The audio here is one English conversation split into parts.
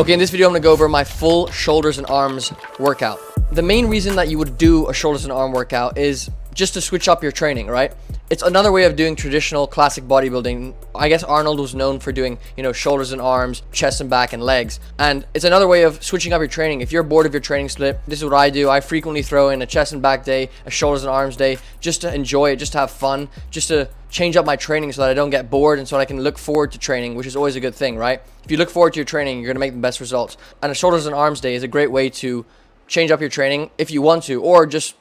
Okay, in this video, I'm gonna go over my full shoulders and arms workout. The main reason that you would do a shoulders and arm workout is just to switch up your training, right? It's another way of doing traditional classic bodybuilding. I guess Arnold was known for doing, shoulders and arms, chest and back and legs. And it's another way of switching up your training. If you're bored of your training split, this is what I do. I frequently throw in a chest and back day, a shoulders and arms day, just to enjoy it, just to have fun, just to change up my training so that I don't get bored and so that I can look forward to training, which is always a good thing, right? If you look forward to your training, you're gonna make the best results. And a shoulders and arms day is a great way to change up your training if you want to, or just,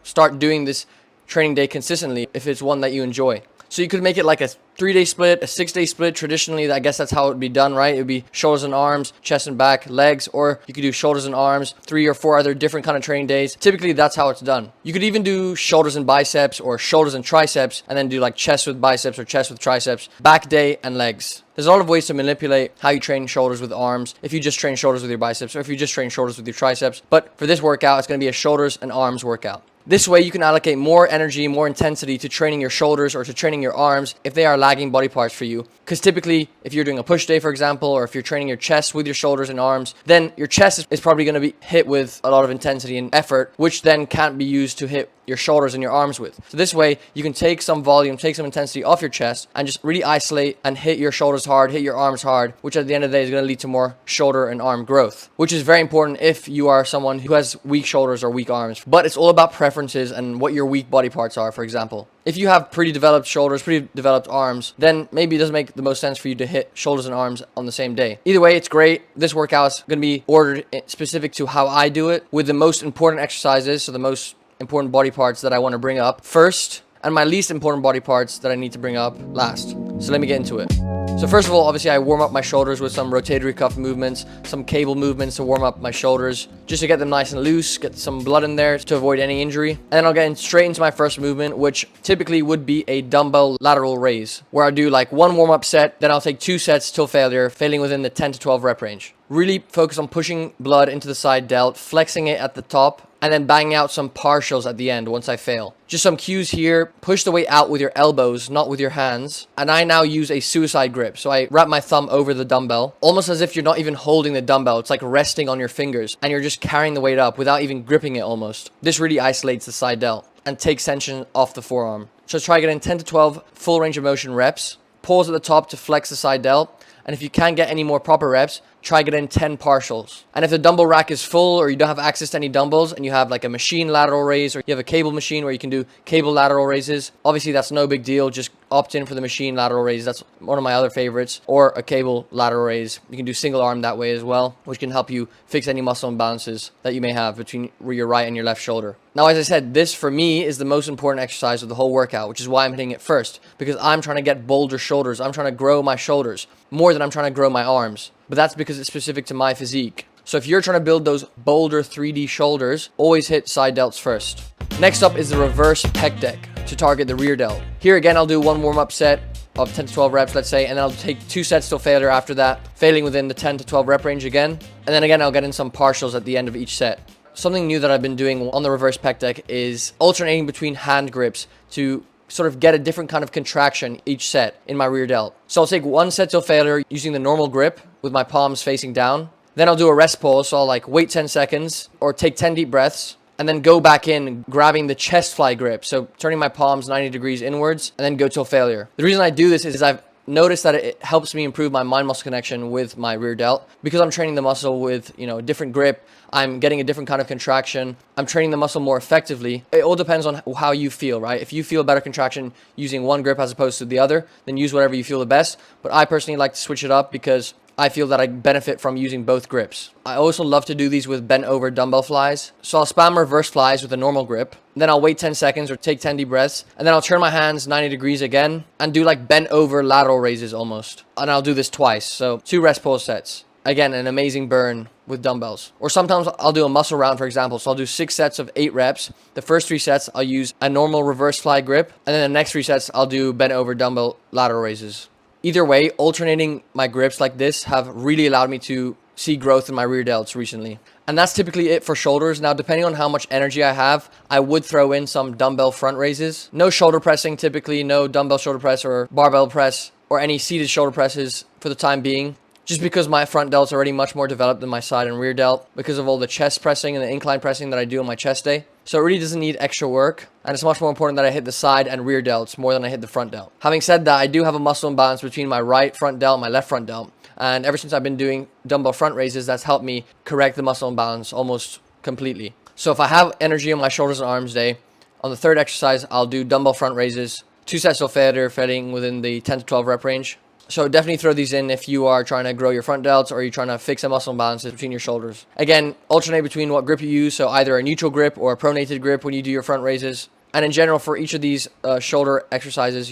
start doing this training day consistently if it's one that you enjoy. So you could make it like a 3-day split, a 6-day split. Traditionally, I guess that's how it would be done, right? It would be shoulders and arms, chest and back, legs, or you could do shoulders and arms, 3 or 4 other different kind of training days. Typically, that's how it's done. You could even do shoulders and biceps or shoulders and triceps, and then do like chest with biceps or chest with triceps, back day and legs. There's a lot of ways to manipulate how you train shoulders with arms, if you just train shoulders with your biceps, or if you just train shoulders with your triceps. But for this workout, it's going to be a shoulders and arms workout. This way, you can allocate more energy, more intensity to training your shoulders or to training your arms if they are lagging body parts for you. Because typically, if you're doing a push day, for example, or if you're training your chest with your shoulders and arms, then your chest is probably going to be hit with a lot of intensity and effort, which then can't be used to hit your shoulders and your arms with. So this way, you can take some volume, take some intensity off your chest and just really isolate and hit your shoulders hard, hit your arms hard, which at the end of the day is going to lead to more shoulder and arm growth, which is very important if you are someone who has weak shoulders or weak arms. But it's all about preferences and what your weak body parts are, for example. If you have pretty developed shoulders, pretty developed arms, then maybe it doesn't make the most sense for you to hit shoulders and arms on the same day. Either way, it's great. This workout is going to be ordered specific to how I do it, with the most important exercises, so the most important body parts that I want to bring up first, and my least important body parts that I need to bring up last. So let me get into it. So first of all, obviously I warm up my shoulders with some rotatory cuff movements, some cable movements to warm up my shoulders, just to get them nice and loose, get some blood in there to avoid any injury. And then I'll get straight into my first movement, which typically would be a dumbbell lateral raise, where I do like one warm-up set, then I'll take 2 sets till failure, failing within the 10 to 12 rep range. Really focus on pushing blood into the side delt, flexing it at the top, and then banging out some partials at the end once I fail. Just some cues here. Push the weight out with your elbows, not with your hands. And I now use a suicide grip. So I wrap my thumb over the dumbbell, almost as if you're not even holding the dumbbell. It's like resting on your fingers, and you're just carrying the weight up without even gripping it almost. This really isolates the side delt and takes tension off the forearm. So try getting 10 to 12 full range of motion reps. Pause at the top to flex the side delt. And if you can't get any more proper reps, try getting 10 partials. And if the dumbbell rack is full, or you don't have access to any dumbbells, and you have like a machine lateral raise, or you have a cable machine where you can do cable lateral raises, obviously that's no big deal. Just opt in for the machine lateral raise. That's one of my other favorites. Or a cable lateral raise. You can do single arm that way as well, which can help you fix any muscle imbalances that you may have between your right and your left shoulder. Now, as I said, this for me is the most important exercise of the whole workout, which is why I'm hitting it first, because I'm trying to get bolder shoulders. I'm trying to grow my shoulders more than I'm trying to grow my arms. But that's because it's specific to my physique. So if you're trying to build those bolder 3D shoulders, always hit side delts first. Next up is the reverse pec deck to target the rear delt. Here again, I'll do one warm-up set of 10 to 12 reps, let's say, and then I'll take 2 sets till failure after that, failing within the 10 to 12 rep range again. And then again, I'll get in some partials at the end of each set. Something new that I've been doing on the reverse pec deck is alternating between hand grips to sort of get a different kind of contraction each set in my rear delt. So I'll take 1 set till failure using the normal grip with my palms facing down. Then I'll do a rest pause, so I'll like wait 10 seconds or take 10 deep breaths, and then go back in grabbing the chest fly grip. So turning my palms 90 degrees inwards and then go till failure. The reason I do this is I've noticed that it helps me improve my mind muscle connection with my rear delt, because I'm training the muscle with, a different grip. I'm getting a different kind of contraction. I'm training the muscle more effectively. It all depends on how you feel, right? If you feel better contraction using one grip as opposed to the other, then use whatever you feel the best. But I personally like to switch it up because I feel that I benefit from using both grips. I also love to do these with bent over dumbbell flies. So I'll spam reverse flies with a normal grip. Then I'll wait 10 seconds or take 10 deep breaths. And then I'll turn my hands 90 degrees again and do like bent over lateral raises almost. And I'll do this twice. So 2 rest pause sets. Again, an amazing burn with dumbbells. Or sometimes I'll do a muscle round, for example. So I'll do 6 sets of 8 reps. The first 3 sets, I'll use a normal reverse fly grip. And then the next 3 sets, I'll do bent over dumbbell lateral raises. Either way, alternating my grips like this have really allowed me to see growth in my rear delts recently. And that's typically it for shoulders. Now, depending on how much energy I have, I would throw in some dumbbell front raises. No shoulder pressing typically, no dumbbell shoulder press or barbell press or any seated shoulder presses for the time being. just because my front delt's already much more developed than my side and rear delt because of all the chest pressing and the incline pressing that I do on my chest day. So it really doesn't need extra work, and it's much more important that I hit the side and rear delts more than I hit the front delt. Having said that, I do have a muscle imbalance between my right front delt and my left front delt, and ever since I've been doing dumbbell front raises, that's helped me correct the muscle imbalance almost completely. So if I have energy on my shoulders and arms day, on the third exercise, I'll do dumbbell front raises, 2 sets till failure, failing within the 10 to 12 rep range. So definitely throw these in if you are trying to grow your front delts or you're trying to fix a muscle imbalance between your shoulders. Again, alternate between what grip you use, so either a neutral grip or a pronated grip when you do your front raises. And in general, for each of these shoulder exercises,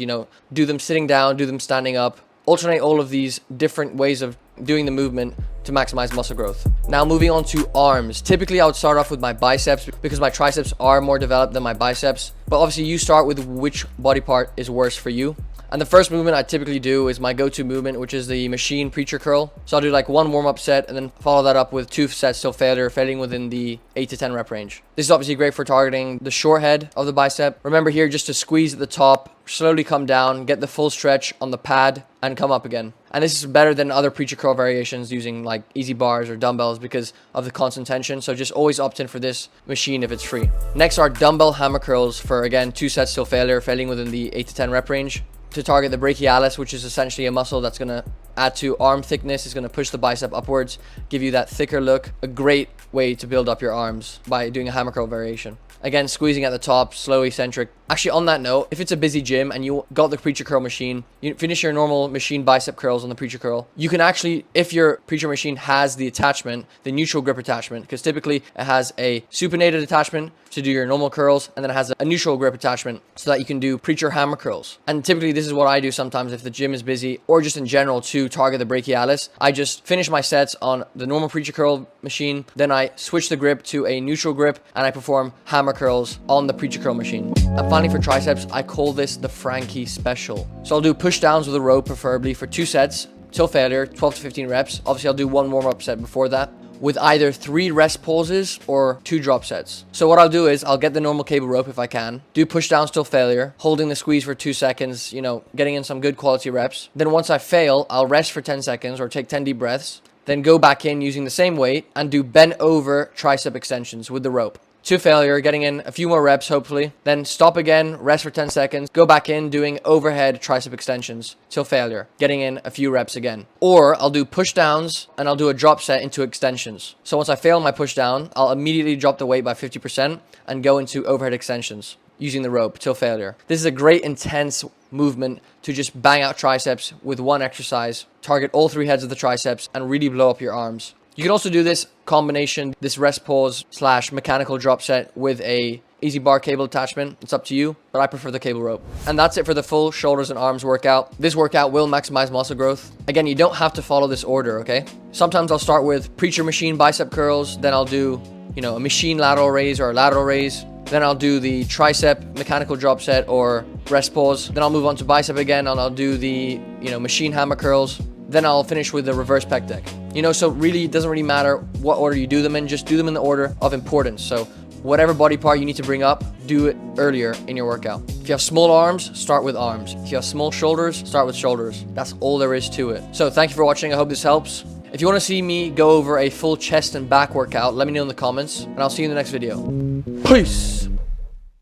do them sitting down, do them standing up. Alternate all of these different ways of doing the movement to maximize muscle growth. Now moving on to arms. Typically I would start off with my biceps because my triceps are more developed than my biceps. But obviously you start with which body part is worse for you. And the first movement I typically do is my go-to movement, which is the machine preacher curl. So I'll do like one warm-up set and then follow that up with 2 sets till failure, failing within the 8 to 10 rep range. This is obviously great for targeting the short head of the bicep. Remember here just to squeeze at the top, slowly come down, get the full stretch on the pad, and come up again. And this is better than other preacher curl variations using like easy bars or dumbbells because of the constant tension. So just always opt in for this machine if it's free. Next are dumbbell hammer curls for, again, 2 sets till failure, failing within the 8 to 10 rep range. To target the brachialis, which is essentially a muscle that's going to add to arm thickness, is going to push the bicep upwards, give you that thicker look. A great way to build up your arms by doing a hammer curl variation. Again, squeezing at the top, slow eccentric. Actually, on that note, if it's a busy gym and you got the preacher curl machine, you finish your normal machine bicep curls on the preacher curl. You can actually, if your preacher machine has the attachment, the neutral grip attachment, because typically it has a supinated attachment to do your normal curls, and then it has a neutral grip attachment so that you can do preacher hammer curls. And typically this is what I do sometimes if the gym is busy, or just in general to target the brachialis. I just finish my sets on the normal preacher curl machine, then I switch the grip to a neutral grip and I perform hammer curls on the preacher curl machine. And finally for triceps, I call this the Frankie special. So I'll do push downs with a rope, preferably for 2 sets till failure, 12 to 15 reps. Obviously I'll do 1 warm-up set before that, with either 3 rest pauses or 2 drop sets. So what I'll do is I'll get the normal cable rope if I can, do push downs till failure, holding the squeeze for 2 seconds, getting in some good quality reps. Then once I fail, I'll rest for 10 seconds or take 10 deep breaths, then go back in using the same weight and do bent over tricep extensions with the rope. To failure, getting in a few more reps hopefully, then stop again, rest for 10 seconds, go back in doing overhead tricep extensions till failure, getting in a few reps again. Or I'll do push downs and I'll do a drop set into extensions. So once I fail my push down, I'll immediately drop the weight by 50% and go into overhead extensions using the rope till failure. This is a great intense movement to just bang out triceps with one exercise, target all 3 heads of the triceps and really blow up your arms. You can also do this combination, this rest pause / mechanical drop set with a easy bar cable attachment. It's up to you, but I prefer the cable rope. And that's it for the full shoulders and arms workout. This workout will maximize muscle growth. Again, you don't have to follow this order, okay? Sometimes I'll start with preacher machine bicep curls, then I'll do, a machine lateral raise or a lateral raise. Then I'll do the tricep mechanical drop set or rest pause. Then I'll move on to bicep again and I'll do the, machine hammer curls. Then I'll finish with the reverse pec deck. So really it doesn't really matter what order you do them in, just do them in the order of importance. So whatever body part you need to bring up, do it earlier in your workout. If you have small arms, start with arms. If you have small shoulders, start with shoulders. That's all there is to it. So thank you for watching. I hope this helps. If you want to see me go over a full chest and back workout, let me know in the comments and I'll see you in the next video. Peace.